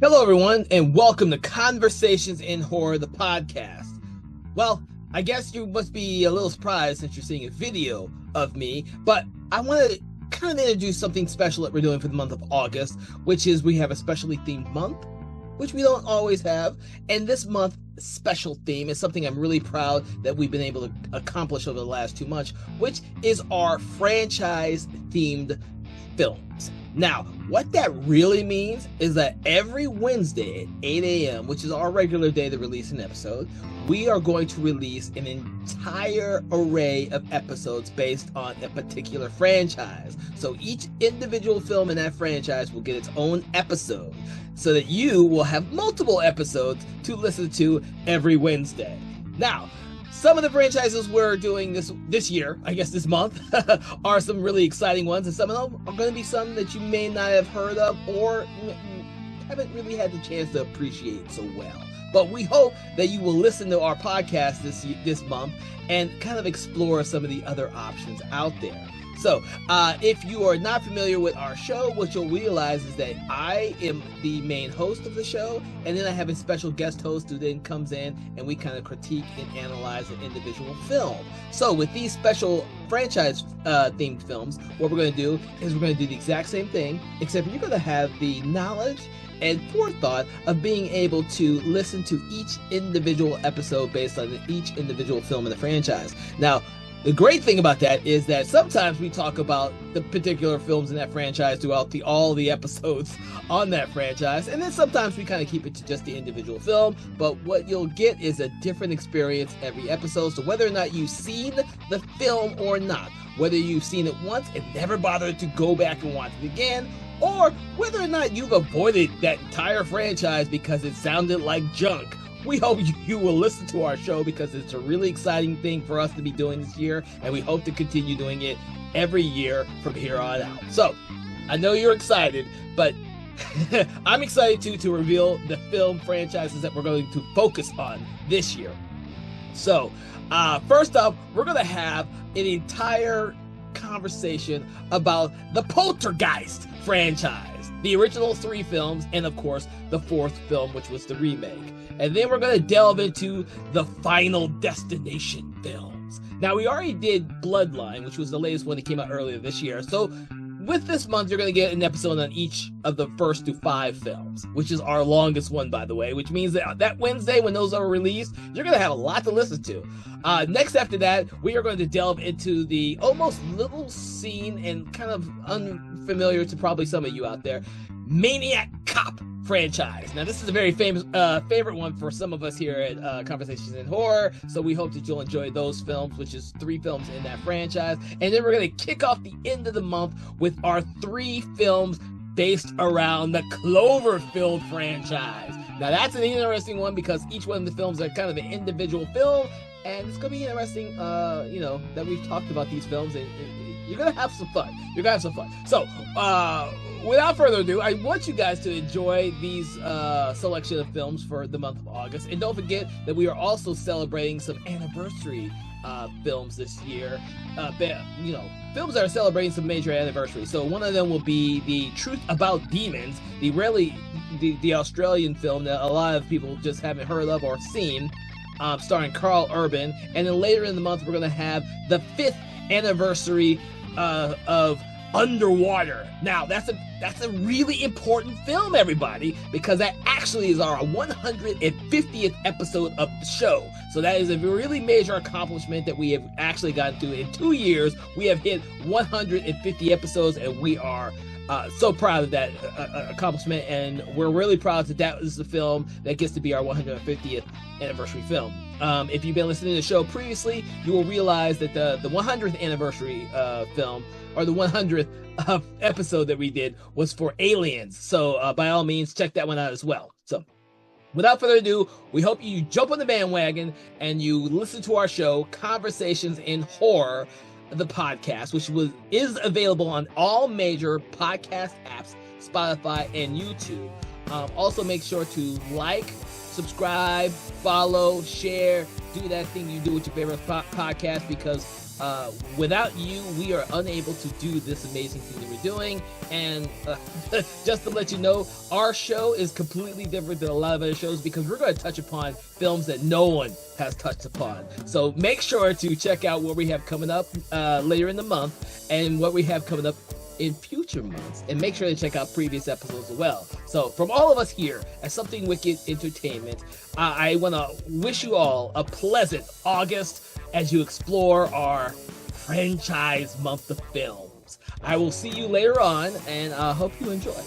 Hello, everyone, and welcome to Conversations in Horror, the podcast. Well, I guess you must be a little surprised since you're seeing a video of me, but I want to kind of introduce something special that we're doing for the month of August, which is we have a specially themed month, which we don't always have. And this month, special theme is something I'm really proud that we've been able to accomplish over the last 2 months, which is our franchise-themed films. Now, what that really means is that every Wednesday at 8 a.m., which is our regular day to release an episode, we are going to release an entire array of episodes based on a particular franchise. So each individual film in that franchise will get its own episode so that you will have multiple episodes to listen to every Wednesday. Now, some of the franchises we're doing this year, I guess this month, are some really exciting ones, and some of them are going to be some that you may not have heard of or haven't really had the chance to appreciate so well. But we hope that you will listen to our podcast this month and kind of explore some of the other options out there. So, if you are not familiar with our show, what you'll realize is that I am the main host of the show, and then I have a special guest host who then comes in and we kind of critique and analyze an individual film. So, with these special franchise themed films, what we're going to do is we're going to do the exact same thing, except you're going to have the knowledge and forethought of being able to listen to each individual episode based on each individual film in the franchise. Now, the great thing about that is that sometimes we talk about the particular films in that franchise throughout all the episodes on that franchise, and then sometimes we kind of keep it to just the individual film, but what you'll get is a different experience every episode. So whether or not you've seen the film or not, whether you've seen it once and never bothered to go back and watch it again, or whether or not you've avoided that entire franchise because it sounded like junk, we hope you will listen to our show because it's a really exciting thing for us to be doing this year, and we hope to continue doing it every year from here on out. So, I know you're excited, but I'm excited too to reveal the film franchises that we're going to focus on this year. So, first up, we're going to have an entire conversation about the Poltergeist franchise, the original 3 films, and of course, the 4th film, which was the remake. And then we're going to delve into the Final Destination films. Now, we already did Bloodline, which was the latest one that came out earlier this year. So, with this month, you're going to get an episode on each of the first 5 films, which is our longest one, by the way, which means that Wednesday, when those are released, you're going to have a lot to listen to. Next after that, we are going to delve into the almost little seen and kind of unfamiliar to probably some of you out there, Maniac Cop franchise. Now, this is a very famous favorite one for some of us here at Conversations in Horror, so we hope that you'll enjoy those films, which is 3 films in that franchise. And then we're going to kick off the end of the month with our 3 films based around the Cloverfield franchise. Now, that's an interesting one because each one of the films are kind of an individual film, and it's going to be interesting, that we've talked about these films, and you're going to have some fun. So, without further ado, I want you guys to enjoy these selection of films for the month of August. And don't forget that we are also celebrating some anniversary films this year. Films that are celebrating some major anniversaries. So one of them will be The Truth About Demons, the Australian film that a lot of people just haven't heard of or seen, starring Carl Urban. And then later in the month, we're going to have the 5th anniversary of Underwater. Now, that's a really important film, everybody, because that actually is our 150th episode of the show. So that is a really major accomplishment that we have actually gotten to. In 2 years, we have hit 150 episodes, and we are so proud of that accomplishment, and we're really proud that is the film that gets to be our 150th anniversary film. If you've been listening to the show previously, you will realize that the 100th anniversary film, or the 100th episode that we did, was for Aliens. So by all means, check that one out as well. So without further ado, we hope you jump on the bandwagon and you listen to our show, Conversations in Horror, the podcast, which is available on all major podcast apps, Spotify, and YouTube. Also, make sure to like, subscribe, follow, share, do that thing you do with your favorite podcast, because without you, we are unable to do this amazing thing that we're doing. And just to let you know, our show is completely different than a lot of other shows, because we're going to touch upon films that no one has touched upon. So make sure to check out what we have coming up later in the month, and what we have coming up in future months, and make sure to check out previous episodes as well. So from all of us here at Something Wicked Entertainment, I want to wish you all a pleasant August as you explore our franchise month of films. I will see you later on, and I hope you enjoy.